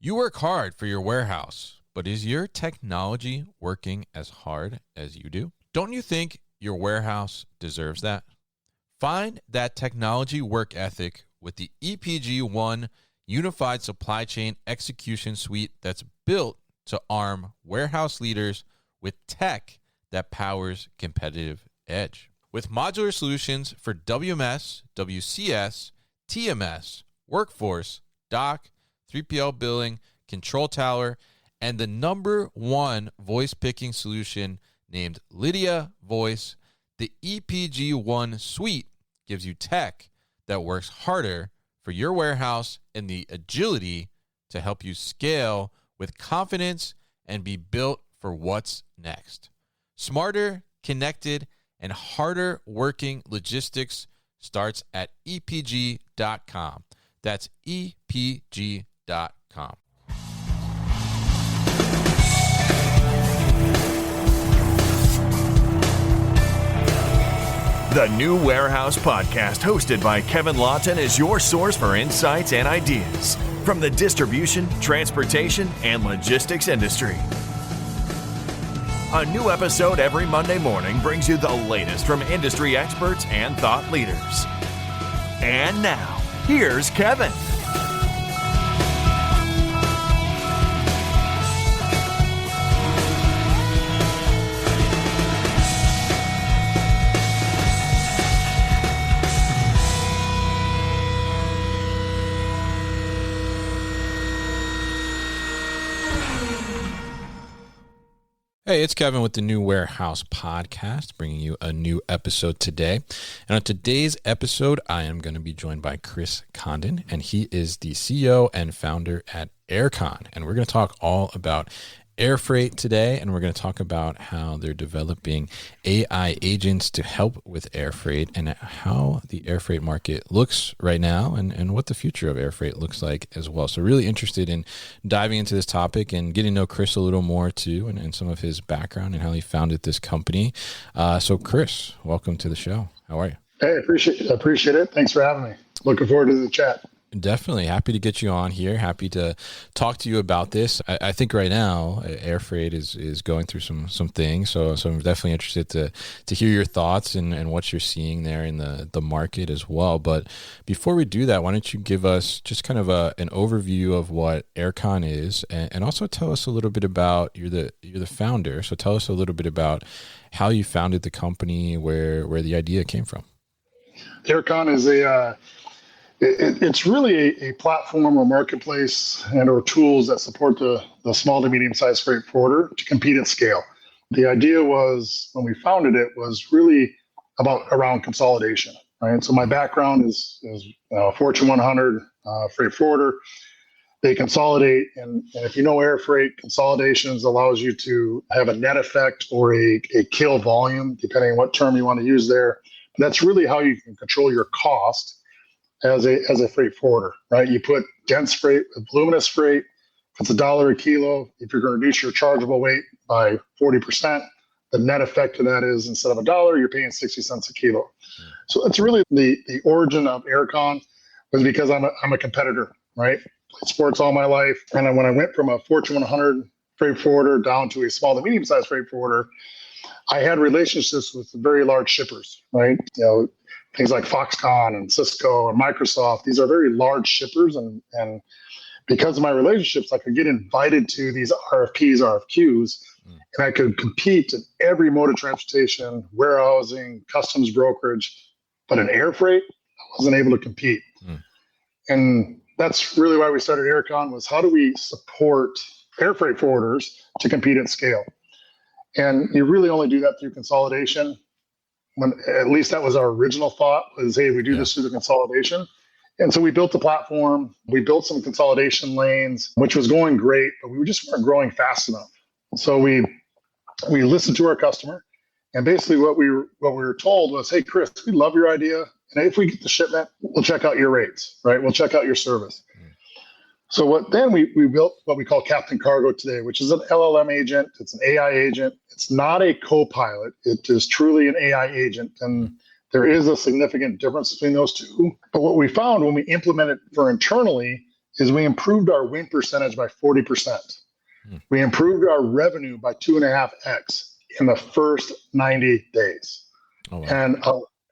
You work hard for your warehouse, but is your technology working as hard as you do? Don't you think your warehouse deserves that? Find that technology work ethic with the EPG One Unified Supply Chain Execution Suite that's built to arm warehouse leaders with tech that powers competitive edge. With modular solutions for WMS, WCS, TMS, workforce, doc, 3PL billing, control tower, and the number one voice picking solution named Lydia Voice, the EPG One suite gives you tech that works harder for your warehouse and the agility to help you scale with confidence and be built for what's next. Smarter, connected, and harder working logistics starts at EPG.com. That's EPG.com. The New Warehouse Podcast, hosted by Kevin Lawton, is your source for insights and ideas from the distribution, transportation, and logistics industry. A new episode every Monday morning brings you the latest from industry experts and thought leaders. And now, here's Kevin. Hey, it's Kevin with the New Warehouse Podcast, bringing you a new episode today. And on today's episode, I am going to be joined by Chris Condon, and he is the CEO and founder at Aircon. And we're going to talk all about air freight today, and we're going to talk about how they're developing AI agents to help with air freight and how the air freight market looks right now and what the future of air freight looks like as well. So really interested in diving into this topic and getting to know Chris a little more too, and some of his background and how he founded this company. So Chris, welcome to the show. How are you? Hey, appreciate it. Thanks for having me. Looking forward to the chat. Definitely happy to get you on here. Happy to talk to you about this. I think right now air freight is going through some things. So I'm definitely interested to hear your thoughts and what you're seeing there in the market as well. But before we do that, why don't you give us just kind of an overview of what Aircon is, and also tell us a little bit about you're the founder. So tell us a little bit about how you founded the company, where the idea came from. Aircon is it's really a platform or marketplace and or tools that support the small to medium-sized freight forwarder to compete at scale. The idea was, when we founded it, was really around consolidation, right? So my background is Fortune 100 freight forwarder. They consolidate, and if you know air freight, consolidations allows you to have a net effect or a kill volume, depending on what term you want to use there. But that's really how you can control your cost as a freight forwarder, right? You put dense freight with voluminous freight. If it's $1 a kilo, if you're going to reduce your chargeable weight by 40%, the net effect of that is, instead of $1, you're paying 60 cents a kilo. So that's really the origin of Aircon, was because I'm a competitor, right? Played sports all my life, and then when I went from a Fortune 100 freight forwarder down to a small to medium-sized freight forwarder, I had relationships with very large shippers, right? Things like Foxconn and Cisco and Microsoft. These are very large shippers, and because of my relationships, I could get invited to these RFPs, RFQs, and I could compete in every mode of transportation, warehousing, customs brokerage. But in air freight, I wasn't able to compete. And that's really why we started Aircon, was how do we support air freight forwarders to compete at scale? And you really only do that through consolidation. At least that was our original thought, was, hey, we do this through the consolidation. And so we built the platform. We built some consolidation lanes, which was going great, but we just weren't growing fast enough. So we listened to our customer, and basically what we were told was, hey, Chris, we love your idea, and if we get the shipment, we'll check out your rates, right? We'll check out your service. So we built what we call Captain Cargo today, which is an LLM agent. It's an AI agent. It's not a co-pilot. It is truly an AI agent. And there is a significant difference between those two. But what we found when we implemented it for internally is we improved our win percentage by 40%. We improved our revenue by 2.5x in the first 90 days. Oh, wow. And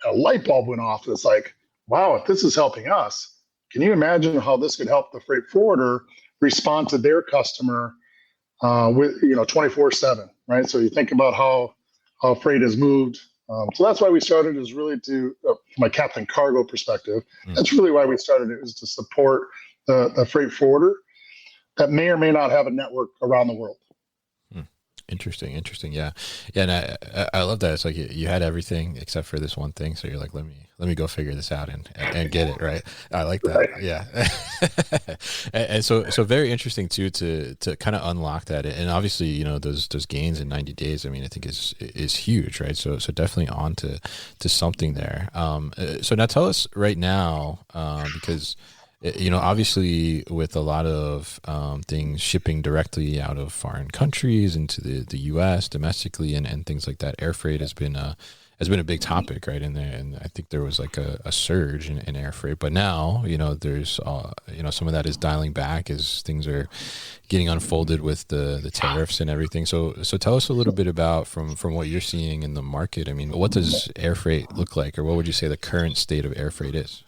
a light bulb went off. It's like, wow, if this is helping us, can you imagine how this could help the freight forwarder respond to their customer with 24/7, right? So you think about how freight has moved. So that's why we started, is really to, from a Captain Cargo perspective, that's really why we started it, is to support the freight forwarder that may or may not have a network around the world. Interesting. Yeah. And I love that. It's like you had everything except for this one thing. So you're like, let me go figure this out and get it right. I like that. Right. Yeah. and so very interesting too, to kind of unlock that. And obviously, those gains in 90 days, I mean, I think is huge, right? So definitely on to something there. So now tell us right now, because obviously with a lot of things shipping directly out of foreign countries into the U.S. domestically and things like that, air freight has been a big topic, right? And I think there was like a surge in air freight, but now there's some of that is dialing back as things are getting unfolded with the tariffs and everything. So tell us a little bit about from what you're seeing in the market. I mean, what does air freight look like, or what would you say the current state of air freight is?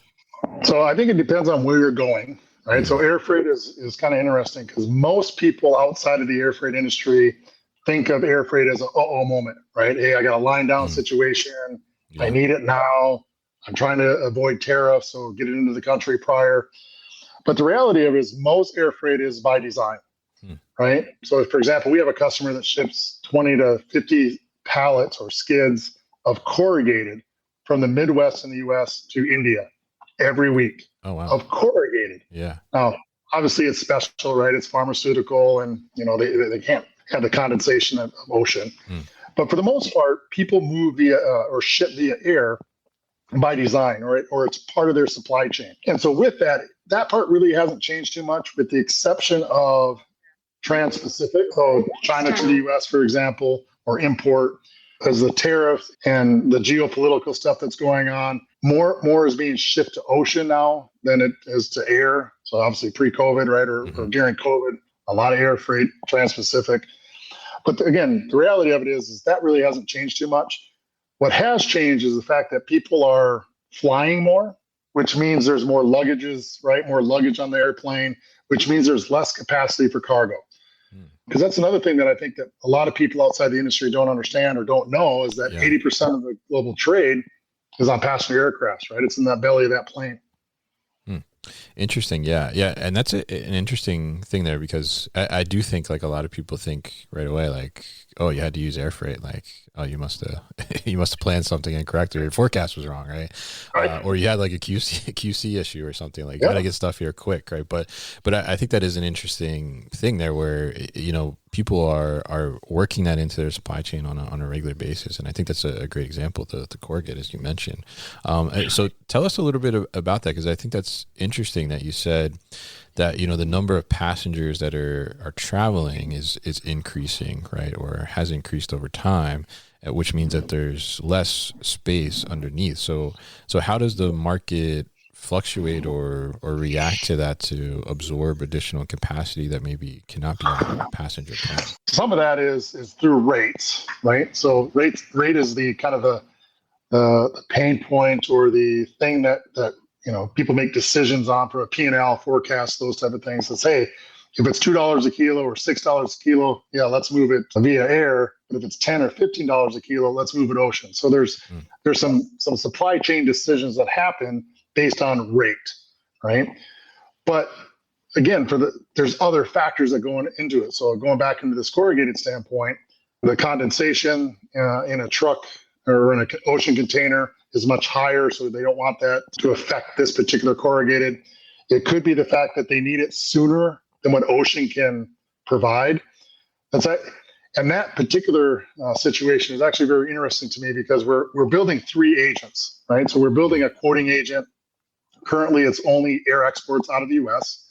So I think it depends on where you're going, right? Mm-hmm. So air freight is kind of interesting because most people outside of the air freight industry think of air freight as a moment, right? Hey, I got a line down situation. Yeah. I need it now. I'm trying to avoid tariffs, so get it into the country prior. But the reality of it is most air freight is by design, right? So for example, we have a customer that ships 20 to 50 pallets or skids of corrugated from the Midwest in the U.S. to India every week. Oh, wow. Of corrugated. Yeah. Now, obviously it's special, right? It's pharmaceutical, and they can't have the condensation of ocean. But for the most part, people move via or ship via air by design, or it's part of their supply chain. And so with that part really hasn't changed too much, with the exception of trans-Pacific, so China to the U.S., for example, or import. As the tariff and the geopolitical stuff that's going on, more is being shipped to ocean now than it is to air. So obviously pre-COVID, right, or during COVID, a lot of air freight, trans-Pacific. But again, the reality of it is that really hasn't changed too much. What has changed is the fact that people are flying more, which means there's more luggages, right? More luggage on the airplane, which means there's less capacity for cargo. Because that's another thing that I think that a lot of people outside the industry don't understand or don't know, is that 80% of the global trade is on passenger aircrafts, right? It's in that belly of that plane. Interesting. Yeah. And that's an interesting thing there, because I do think like a lot of people think right away, like, oh, you had to use air freight. Like, oh, you must have planned something incorrect, or your forecast was wrong. Right. Or you had like a QC issue or something, like you got to get stuff here quick. Right. But I think that is an interesting thing there where, people are working that into their supply chain on a regular basis. And I think that's a great example, the corrugate, as you mentioned. So tell us a little bit about that, because I think that's interesting that you said that, the number of passengers that are traveling is increasing, right? Or has increased over time, which means that there's less space underneath. So how does the market fluctuate or react to that to absorb additional capacity that maybe cannot be on a passenger plane? Some of that is through rates, right? So rate is the kind of the pain point, or the thing that people make decisions on for a P&L forecast, those type of things. That say, if it's $2 a kilo or $6 a kilo, let's move it via air. But if it's $10 or $15 a kilo, let's move it ocean. So there's some supply chain decisions that happen based on rate, right? But again, there's other factors that go into it. So going back into this corrugated standpoint, the condensation in a truck or in an ocean container is much higher, so they don't want that to affect this particular corrugated. It could be the fact that they need it sooner than what ocean can provide. And that particular situation is actually very interesting to me, because we're building 3 agents, right? So we're building a quoting agent. Currently, it's only air exports out of the U.S.,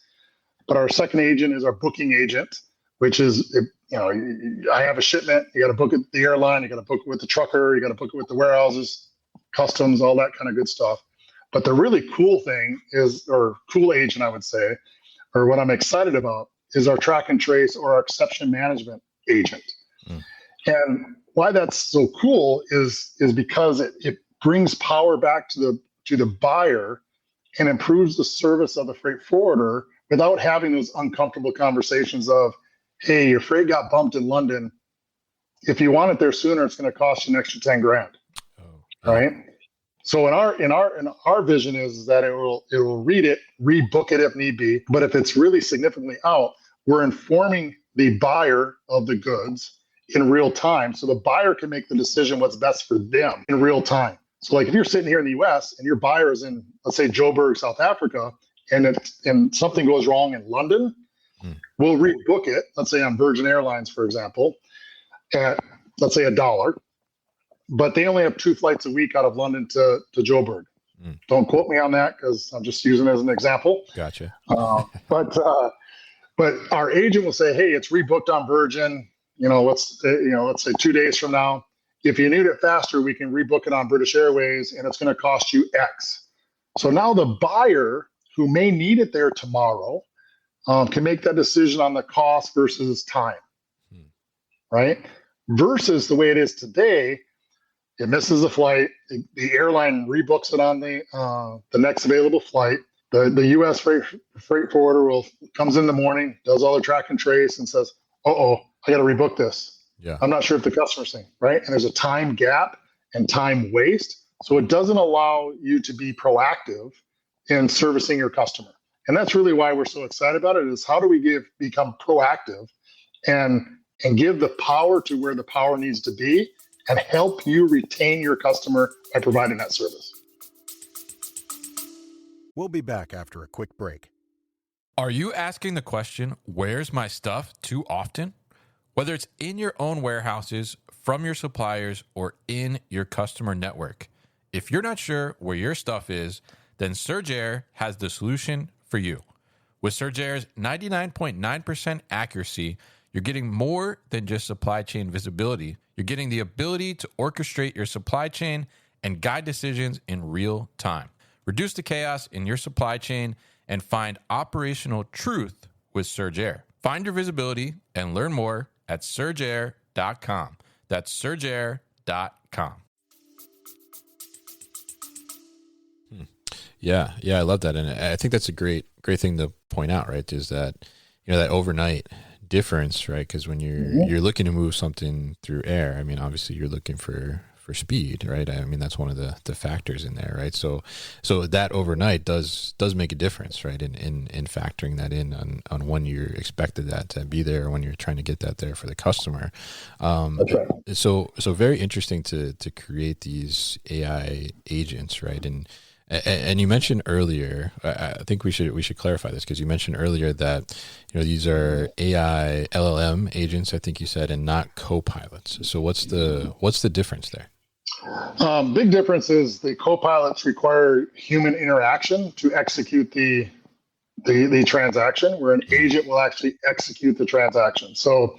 but our second agent is our booking agent, which is, I have a shipment, you got to book it with the airline, you got to book it with the trucker, you got to book it with the warehouses, customs, all that kind of good stuff. But the really cool thing is, or cool agent, I would say, or what I'm excited about, is our track and trace or our exception management agent. And why that's so cool is because it brings power back to the buyer and improves the service of the freight forwarder without having those uncomfortable conversations of, hey, your freight got bumped in London. If you want it there sooner, it's going to cost you an extra 10 grand. Right? So in our vision is that it will read it, rebook it if need be. But if it's really significantly out, we're informing the buyer of the goods in real time, so the buyer can make the decision what's best for them in real time. So like if you're sitting here in the US and your buyer is in, let's say, Joburg, South Africa, and something goes wrong in London, we'll rebook it, let's say on Virgin Airlines, for example, at, let's say, $1. But they only have 2 flights a week out of London to Joburg. Don't quote me on that because I'm just using it as an example. Gotcha. But our agent will say, hey, it's rebooked on Virgin. Let's say 2 days from now. If you need it faster, we can rebook it on British Airways, and it's going to cost you X. So now the buyer who may need it there tomorrow can make that decision on the cost versus time, right? Versus the way it is today, it misses a flight. The airline rebooks it on the next available flight. The U.S. freight forwarder comes in the morning, does all the track and trace, and says, I got to rebook this. Yeah. I'm not sure if the customer's saying, right? And there's a time gap and time waste. So it doesn't allow you to be proactive in servicing your customer. And that's really why we're so excited about it, is how do we become proactive and give the power to where the power needs to be and help you retain your customer by providing that service. We'll be back after a quick break. Are you asking the question, where's my stuff, too often? Whether it's in your own warehouses, from your suppliers, or in your customer network, if you're not sure where your stuff is, then Surge Air has the solution for you. With Surge Air's 99.9% accuracy, you're getting more than just supply chain visibility. You're getting the ability to orchestrate your supply chain and guide decisions in real time. Reduce the chaos in your supply chain and find operational truth with Surge Air. Find your visibility and learn more at surgeair.com. That's surgeair.com. Yeah, I love that. And I think that's a great thing to point out, right? Is that, that overnight difference, right? Because when you're looking to move something through air, I mean, obviously you're looking for speed, right? I mean, that's one of the factors in there, right? So that overnight does make a difference, right? In factoring that in on when you're expected that to be there, when you're trying to get that there for the customer. That's right. So very interesting to create these AI agents, right? And you mentioned earlier, I think we should clarify this, because you mentioned earlier that these are AI LLM agents, I think you said, and not co-pilots. So what's the difference there? Big difference is the co-pilots require human interaction to execute the transaction, where an agent will actually execute the transaction. So,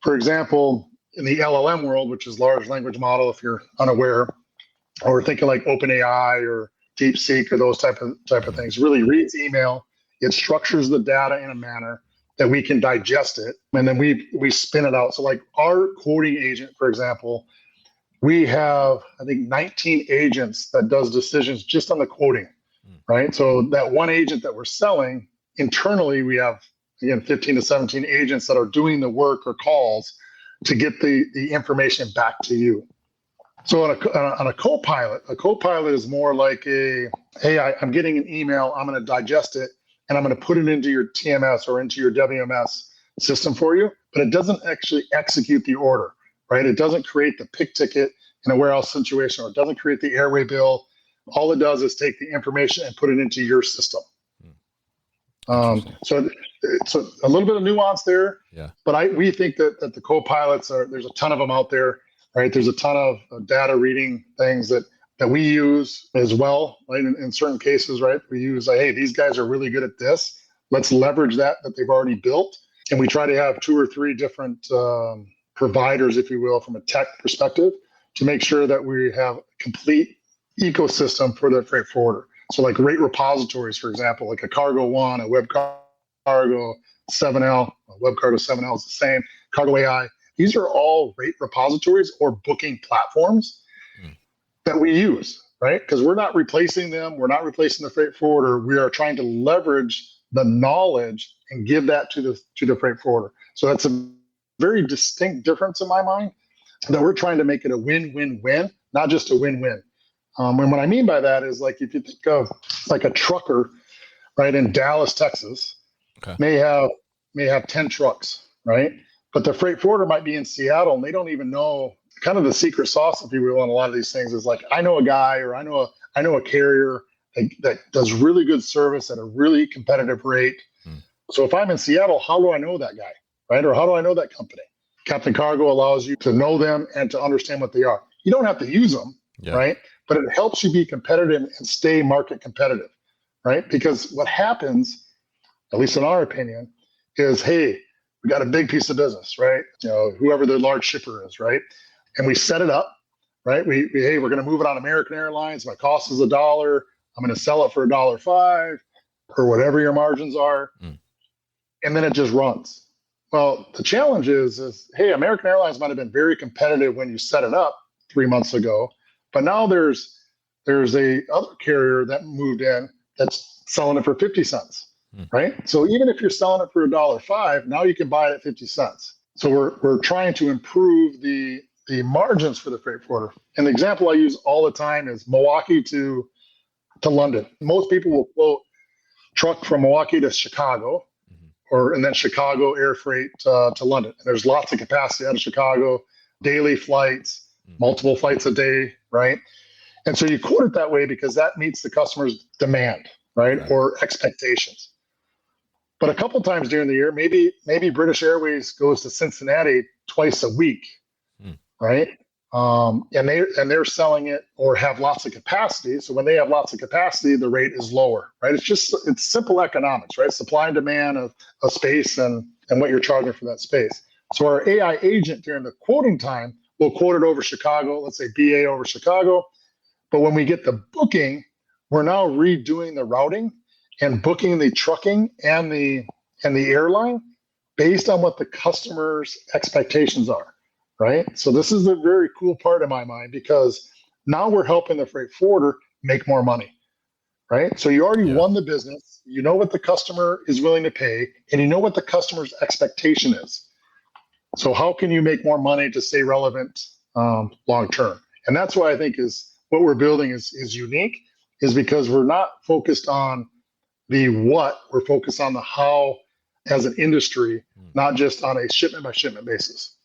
for example, in the LLM world, which is large language model, if you're unaware, or thinking like OpenAI or DeepSeek or those type of things, really reads email. It structures the data in a manner that we can digest it, and then we spin it out. So like our quoting agent, for example, we have, I think, 19 agents that does decisions just on the quoting, right? So that one agent that we're selling, internally, we have, again, 15 to 17 agents that are doing the work or calls to get the information back to you. So on a co-pilot is more like I'm getting an email, I'm going to digest it, and I'm going to put it into your TMS or into your WMS system for you, but it doesn't actually execute the order, right? It doesn't create the pick ticket in a warehouse situation, or it doesn't create the airway bill. All it does is take the information and put it into your system. So it's a little bit of nuance there, but we think that the co-pilots there's a ton of them out there. Right, there's a ton of data reading things that we use as well, right? In certain cases, right, we use, hey, these guys are really good at this. Let's leverage that they've already built, and we try to have 2 or 3 different providers, if you will, from a tech perspective, to make sure that we have a complete ecosystem for the freight forwarder. So, like rate repositories, for example, like a Cargo One, a Web Cargo, 7L, Web Cargo 7L is the same, Cargo AI. These are all rate repositories or booking platforms that we use, right? Because we're not replacing them. We're not replacing the freight forwarder. We are trying to leverage the knowledge and give that to the freight forwarder. So that's a very distinct difference in my mind, that we're trying to make it a win-win-win, not just a win-win. And what I mean by that is, like, if you think of like a trucker, right, in Dallas, Texas, may have 10 trucks, right? But the freight forwarder might be in Seattle and they don't even know. Kind of the secret sauce, if you will, on a lot of these things is like, I know a guy, or I know a carrier that does really good service at a really competitive rate. So if I'm in Seattle, how do I know that guy, right? Or how do I know that company? Captain Cargo allows you to know them and to understand what they are. You don't have to use them, right? But it helps you be competitive and stay market competitive, right? Because what happens, at least in our opinion, is, hey, we got a big piece of business, right? Whoever the large shipper is, right? And we set it up, right? Hey, we're going to move it on American Airlines. My cost is $1. I'm going to sell it for $1.05 or whatever your margins are. And then it just runs. Well, the challenge is, hey, American Airlines might have been very competitive when you set it up 3 months ago, but now there's a other carrier that moved in that's selling it for 50 cents, right? So even if you're selling it for $1.05, now you can buy it at 50 cents. So we're trying to improve the margins for the freight forwarder. And the example I use all the time is Milwaukee to London. Most people will quote truck from Milwaukee to Chicago, and then Chicago air freight to London. And there's lots of capacity out of Chicago, daily flights, multiple flights a day, right? And so you quote it that way because that meets the customer's demand, right? Or expectations. But a couple times during the year, maybe British Airways goes to Cincinnati twice a week, right? And they're selling it or have lots of capacity. So when they have lots of capacity, the rate is lower, right? It's simple economics, right? Supply and demand of space and what you're charging for that space. So our AI agent during the quoting time will quote it over Chicago, let's say BA over Chicago. But when we get the booking, we're now redoing the routing and booking the trucking and the airline based on what the customer's expectations are. Right. So this is a very cool part in my mind, because now we're helping the freight forwarder make more money. Right. So you already won the business. You know what the customer is willing to pay, and you know what the customer's expectation is. So how can you make more money to stay relevant long term? And that's why I think is what we're building is unique, is because we're not focused on the what, we're focused on the how as an industry, not just on a shipment by shipment basis.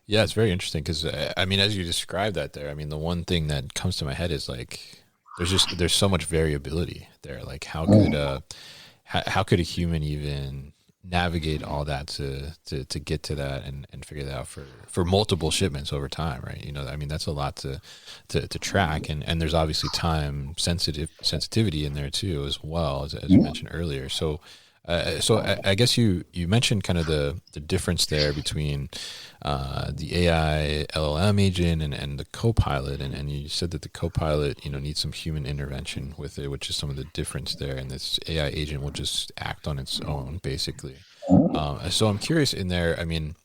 Yeah, it's very interesting because, I mean, as you described that there, I mean, the one thing that comes to my head is like, there's so much variability there. Like how could a human even navigate all that to get to that and figure that out for multiple shipments over time, right? I mean, that's a lot to track, and there's obviously time sensitivity in there too, as well as you mentioned earlier. So I guess you mentioned kind of the difference there between the AI LLM agent and the co-pilot, and you said that the co-pilot needs some human intervention with it, which is some of the difference there, and this AI agent will just act on its own basically. So I'm curious in there, I mean,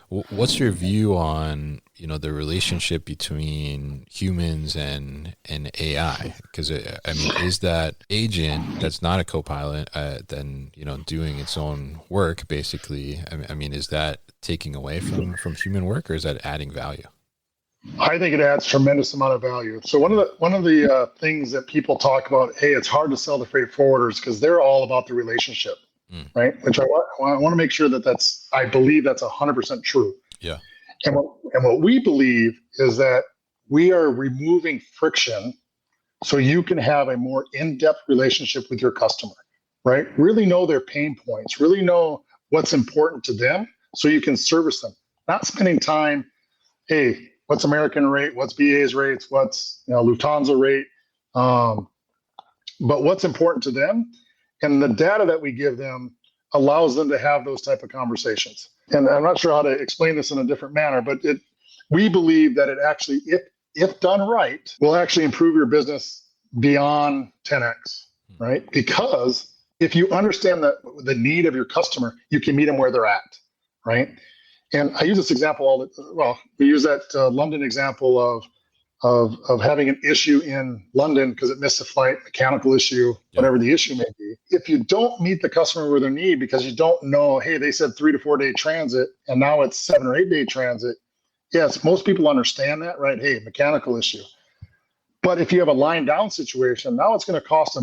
what's your view on the relationship between humans and AI? Because I mean, is that agent that's not a co-pilot then doing its own work basically? I mean, is that taking away from human work, or is that adding value? I think it adds tremendous amount of value. So one of the things that people talk about, hey, it's hard to sell to freight forwarders because they're all about the relationship, right? Which I want to make sure I believe that's 100% true. Yeah. And what we believe is that we are removing friction so you can have a more in-depth relationship with your customer, right? Really know their pain points, really know what's important to them so you can service them. Not spending time, hey, what's American rate? What's BA's rates? What's Lufthansa rate? But what's important to them? And the data that we give them allows them to have those type of conversations. And I'm not sure how to explain this in a different manner, but we believe that it actually, if done right, will actually improve your business beyond 10x, right? Because If you understand the need of your customer, you can meet them where they're at, right? And I use this example we use that London example of having an issue in London because it missed a flight, mechanical issue, whatever the issue may be. If you don't meet the customer where they need because you don't know, hey, they said 3 to 4 day transit and now it's 7 or 8 day transit. Yes, most people understand that, right? Hey, mechanical issue. But if you have a line down situation, now it's going to cost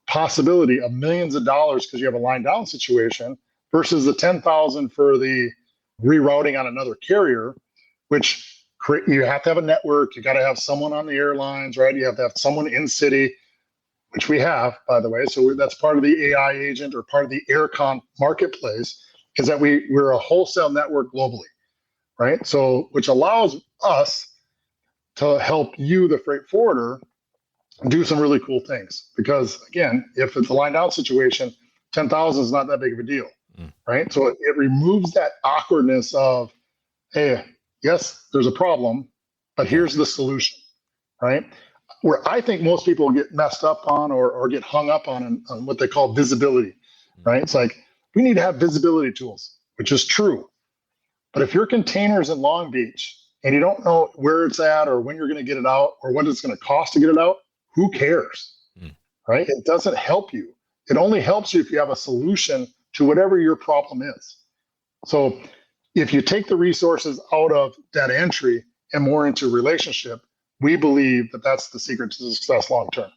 possibility of millions of dollars because you have a line down situation versus the 10,000 for the rerouting on another carrier, which you have to have a network. You got to have someone on the airlines, right? You have to have someone in city, which we have, by the way. So that's part of the AI agent or part of the Aircon marketplace is that we're a wholesale network globally, right? So which allows us to help you, the freight forwarder, do some really cool things. Because again, if it's a line down situation, 10,000 is not that big of a deal, right? So it removes that awkwardness of, hey, yes, there's a problem, but here's the solution, right? Where I think most people get messed up on or get hung up on what they call visibility, right? It's like, we need to have visibility tools, which is true. But if your container's in Long Beach and you don't know where it's at or when you're going to get it out or what it's going to cost to get it out, who cares, right? It doesn't help you. It only helps you if you have a solution to whatever your problem is. So if you take the resources out of data entry and more into relationship, we believe that that's the secret to success long term.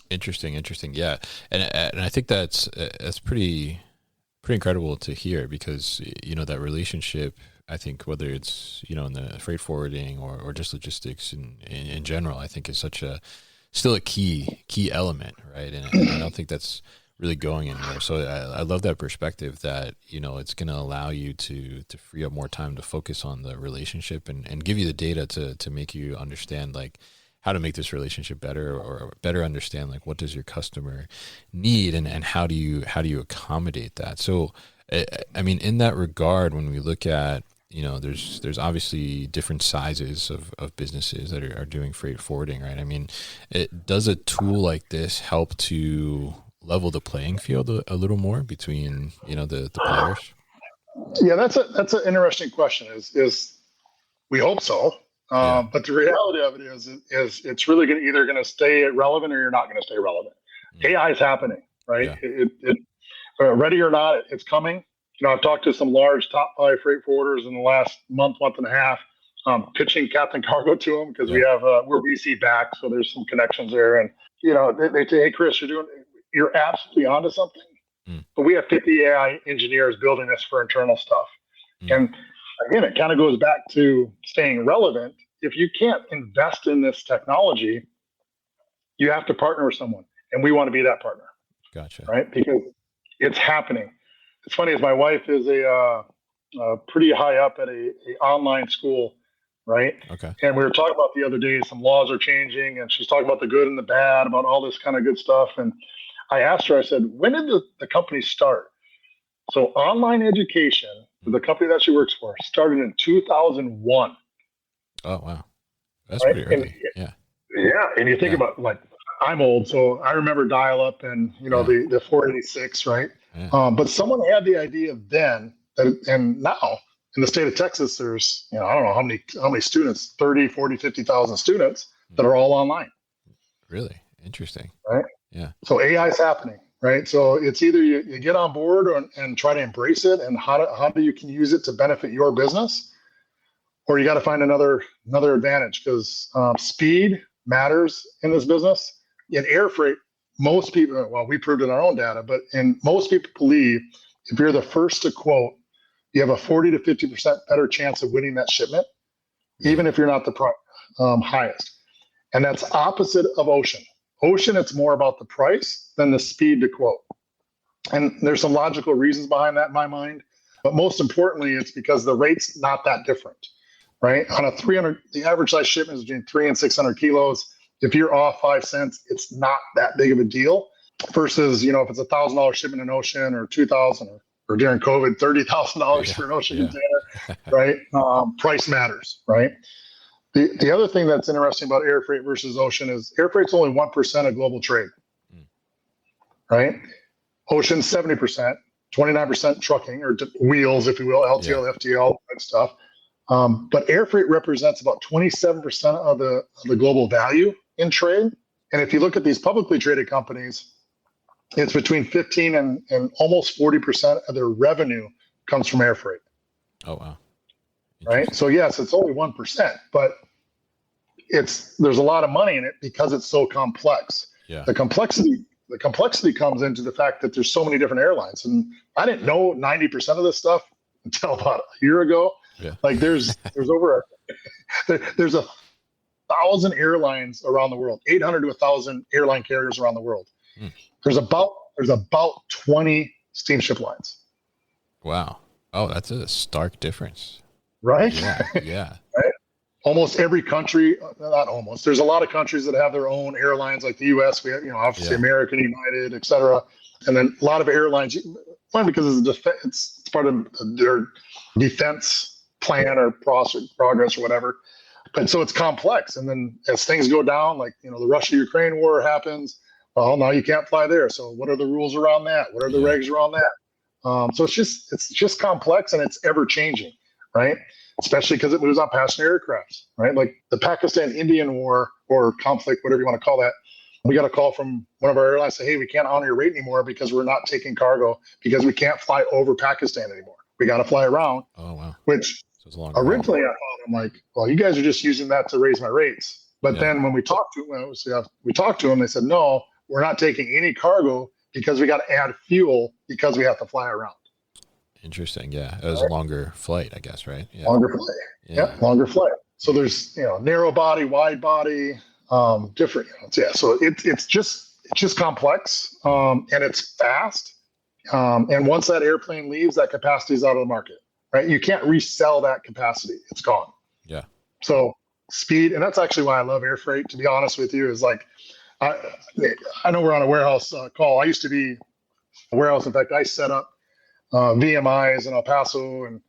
Interesting. Yeah. And I think that's pretty incredible to hear because, that relationship, I think whether it's, in the freight forwarding or just logistics in general, I think is still a key element, right? And I don't think that's really going anywhere. So I love that perspective that, it's going to allow you to free up more time to focus on the relationship and give you the data to make you understand like how to make this relationship better or better understand like what does your customer need and how do you accommodate that. So, I mean, in that regard, when we look at, there's obviously different sizes of businesses that are doing freight forwarding, right? I mean, does a tool like this help to level the playing field a little more between, the players? Yeah, that's an interesting question. Is we hope so, but the reality of it is it's really either going to stay relevant or you're not going to stay relevant. AI is happening, right? Yeah. It ready or not, it's coming. I've talked to some large top 5 freight forwarders in the last month and a half, pitching Captain Cargo to them because we're VC backed, so there's some connections there. And they say, "Hey, Chris, you're absolutely onto something." But we have 50 AI engineers building this for internal stuff. And again, it kind of goes back to staying relevant. If you can't invest in this technology, you have to partner with someone, and we want to be that partner. Gotcha. Right, because it's happening. It's funny, as my wife is a pretty high up at a online school, right? Okay. And we were talking about the other day, some laws are changing, and she's talking about the good and the bad, about all this kind of good stuff. And I asked her, I said, when did the company start? So online education, the company that she works for, started in 2001. Oh, wow. That's pretty early. Yeah. And you think about, like, I'm old, so I remember dial-up and, the 486, right? Yeah. But someone had the idea then, and now in the state of Texas, there's, I don't know how many students, 30, 40, 50,000 students that are all online. Really? Interesting. Right? Yeah. So AI is happening, right? So it's either you get on board and try to embrace it and how do you can use it to benefit your business, or you got to find another advantage because speed matters in this business. In air freight, most people, well, we proved in our own data, but most people believe if you're the first to quote, you have a 40 to 50% better chance of winning that shipment, even if you're not the highest. And that's opposite of ocean. Ocean, it's more about the price than the speed to quote. And there's some logical reasons behind that in my mind. But most importantly, it's because the rate's not that different, right? On a 300, the average size shipment is between 300 and 600 kilos. If you're off 5 cents, it's not that big of a deal versus, if it's $1,000 shipment in ocean or $2,000 or during COVID, $30,000 for an ocean container, right? Price matters, right? The other thing that's interesting about air freight versus ocean is air freight's only 1% of global trade. right? Ocean 70%, 29% trucking or wheels, if you will, LTL, FTL, that stuff. But air freight represents about 27% of the global value in trade. And if you look at these publicly traded companies, it's between 15 and almost 40% of their revenue comes from air freight. Oh, wow. Right. So yes, it's only 1%, but there's a lot of money in it because it's so complex. Yeah. The complexity comes into the fact that there's so many different airlines. And I didn't know 90% of this stuff until about a year ago. Yeah. Like there's 1,000 airlines around the world, 800 to 1,000 airline carriers around the world. There's about 20 steamship lines. Wow. Oh, that's a stark difference. Right? Yeah. Right? Almost every country, not almost, there's a lot of countries that have their own airlines, like the US, we have, obviously American, United, et cetera. And then a lot of airlines, one, because it's part of their defense plan or progress or whatever. But so it's complex. And then as things go down, like, the Russia-Ukraine war happens, well, now you can't fly there. So what are the rules around that? What are the regs around that? So it's just complex and it's ever changing, right? Especially because it moves on passenger aircrafts, right? Like the Pakistan-Indian war or conflict, whatever you want to call that. We got a call from one of our airlines saying, hey, we can't honor your rate anymore because we're not taking cargo because we can't fly over Pakistan anymore. We got to fly around. Oh, wow. Which originally I thought, I'm like, well, you guys are just using that to raise my rates. But then when we talked to them, they said, no, we're not taking any cargo because we got to add fuel because we have to fly around. Interesting. Yeah. It was a longer flight, I guess, right? Yeah. Longer flight. Yeah. Longer flight. So there's, narrow body, wide body, different. So it's just complex and it's fast. And once that airplane leaves, that capacity is out of the market, right? You can't resell that capacity. It's gone. Yeah. So speed, and that's actually why I love air freight, to be honest with you, is like, I know we're on a warehouse call. I used to be a warehouse. In fact, I set up VMIs in El Paso and,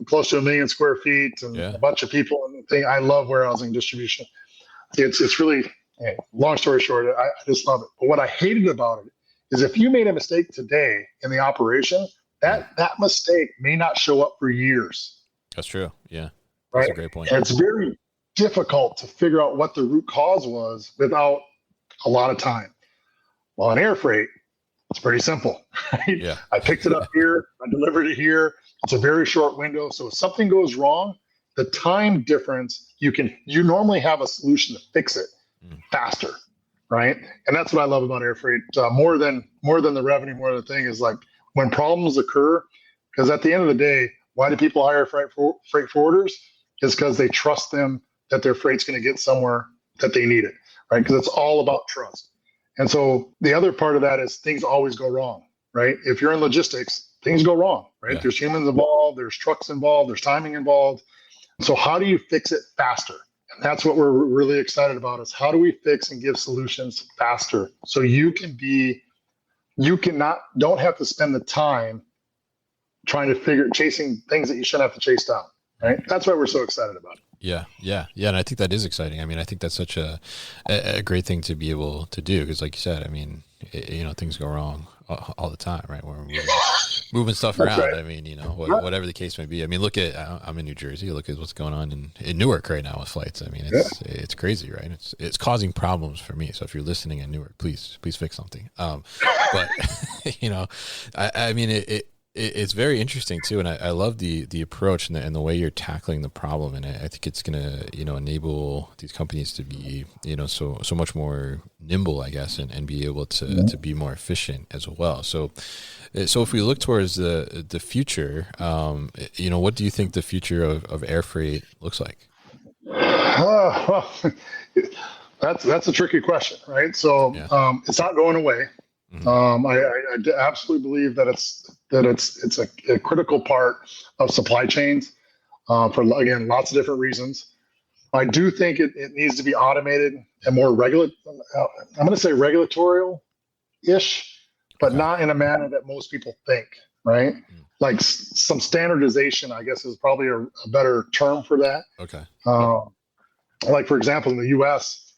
close to 1 million square feet and a bunch of people. And I love warehousing distribution. It's really, long story short, I just love it. But what I hated about it is if you made a mistake today in the operation, that mistake may not show up for years. That's true. Yeah. Right. That's a great point. And it's very difficult to figure out what the root cause was without a lot of time. Well, in air freight, it's pretty simple. Right? Yeah. I picked it up here. I delivered it here. It's a very short window. So if something goes wrong, the time difference, you normally have a solution to fix it faster, right? And that's what I love about air freight. More than the revenue, more than the thing is like when problems occur, because at the end of the day, why do people hire freight forwarders? Is because they trust them that their freight's going to get somewhere that they need it, right? Because it's all about trust. And so the other part of that is things always go wrong, right? If you're in logistics, things go wrong, right? Yeah. There's humans involved, there's trucks involved, there's timing involved. So how do you fix it faster? And that's what we're really excited about is how do we fix and give solutions faster so don't have to spend the time trying to chasing things that you shouldn't have to chase down, right? That's why we're so excited about it. Yeah. And I think that is exciting. I mean, I think that's such a great thing to be able to do because, like you said, I mean, things go wrong all the time, right? We're moving stuff around. Right. I mean, whatever the case may be. I mean, look at I'm in New Jersey. Look at what's going on in Newark right now with flights. I mean, it's crazy, right? It's causing problems for me. So if you're listening in Newark, please fix something. But I mean, it's very interesting too, and I love the approach and the way you're tackling the problem, and I think it's gonna enable these companies to be so much more nimble, I guess, and be able to be more efficient as well. So if we look towards the future, what do you think the future of air freight looks like? Well, that's a tricky question, right? So it's not going away. Mm-hmm. I absolutely believe that it's a critical part of supply chains for, again, lots of different reasons. I do think it needs to be automated and more I'm going to say regulatory-ish, but not in a manner that most people think, right? Mm-hmm. Like some standardization, I guess, is probably a better term for that. Okay. Like, for example, in the U.S.,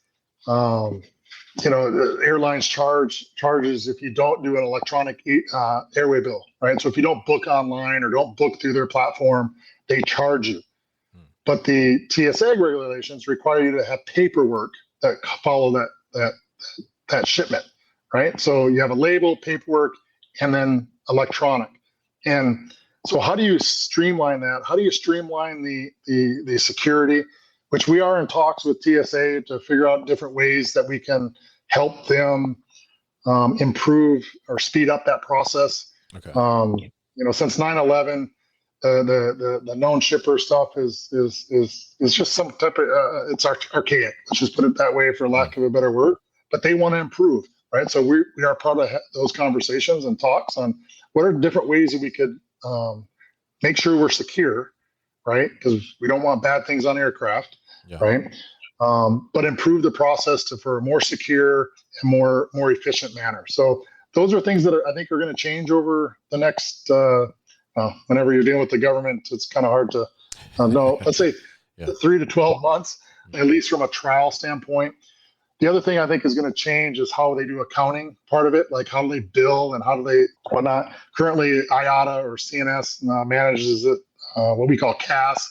the airlines charges if you don't do an electronic airway bill, right? So if you don't book online or don't book through their platform, they charge you. But the TSA regulations require you to have paperwork that follow that shipment, right? So you have a label, paperwork, and then electronic. And so how do you streamline that? How do you streamline the security, which we are in talks with TSA to figure out different ways that we can help them improve or speed up that process. Okay. Since 9/11, the known shipper stuff is just some type of it's archaic. Let's just put it that way, for lack of a better word. But they want to improve, right? So we are part of those conversations and talks on what are different ways that we could make sure we're secure, right? Because we don't want bad things on aircraft, right? But improve the process for a more secure and more efficient manner. So those are things that I think are going to change over the next. Whenever you're dealing with the government, it's kind of hard to know. Let's say 3 to 12 months, at least from a trial standpoint. The other thing I think is going to change is how they do accounting part of it, like how do they bill and how do they whatnot. Currently, IATA or CNS manages it, what we call CAS,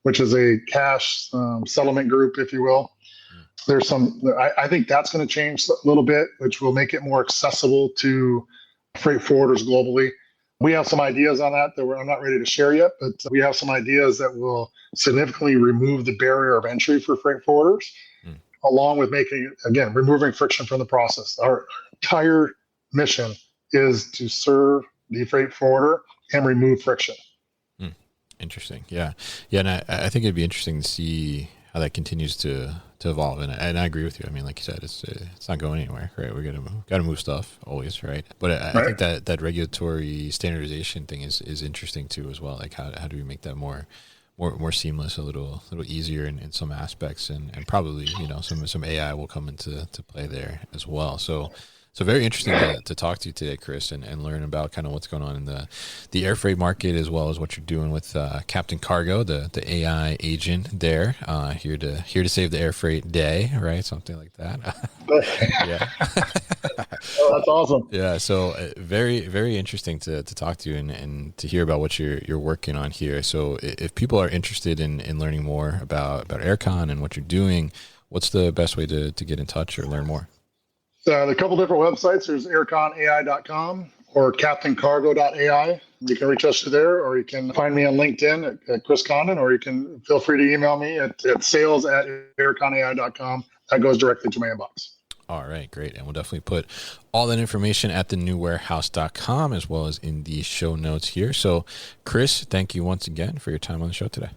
which is a cash settlement group, if you will. There's I think that's going to change a little bit, which will make it more accessible to freight forwarders globally. We have some ideas on that I'm not ready to share yet, but we have some ideas that will significantly remove the barrier of entry for freight forwarders, along with removing friction from the process. Our entire mission is to serve the freight forwarder and remove friction. Interesting. Yeah. And I think it'd be interesting to see how that continues to evolve. And I agree with you. I mean, like you said, it's not going anywhere, right? We're got to move stuff always, right? But I think that regulatory standardization thing is interesting too as well. Like how do we make that more seamless, a little easier in some aspects, and probably some AI will come into play there as well. So very interesting to talk to you today, Chris, and learn about kind of what's going on in the air freight market, as well as what you're doing with Captain Cargo, the AI agent there, here to save the air freight day, right? Something like that. Yeah. Oh, that's awesome. Yeah. So very, very interesting to talk to you and to hear about what you're working on here. So if people are interested in learning more about Aircon and what you're doing, what's the best way to get in touch or learn more? A couple different websites. There's airconai.com or captaincargo.ai. You can reach us through there, or you can find me on LinkedIn at Chris Condon, or you can feel free to email me at sales@airconai.com. That goes directly to my inbox. All right, great. And we'll definitely put all that information at thenewwarehouse.com as well as in the show notes here. So, Chris, thank you once again for your time on the show today.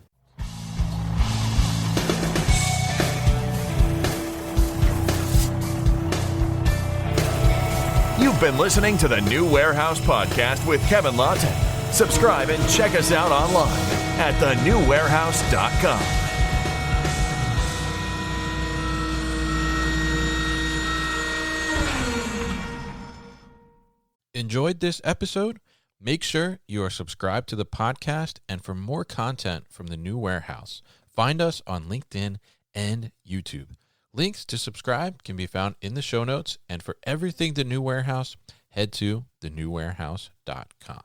You've been listening to the New Warehouse Podcast with Kevin Lawton. Subscribe and check us out online at thenewwarehouse.com. Enjoyed this episode? Make sure you are subscribed to the podcast, and for more content from the New Warehouse, find us on LinkedIn and YouTube. Links to subscribe can be found in the show notes, and for everything The New Warehouse, head to thenewwarehouse.com.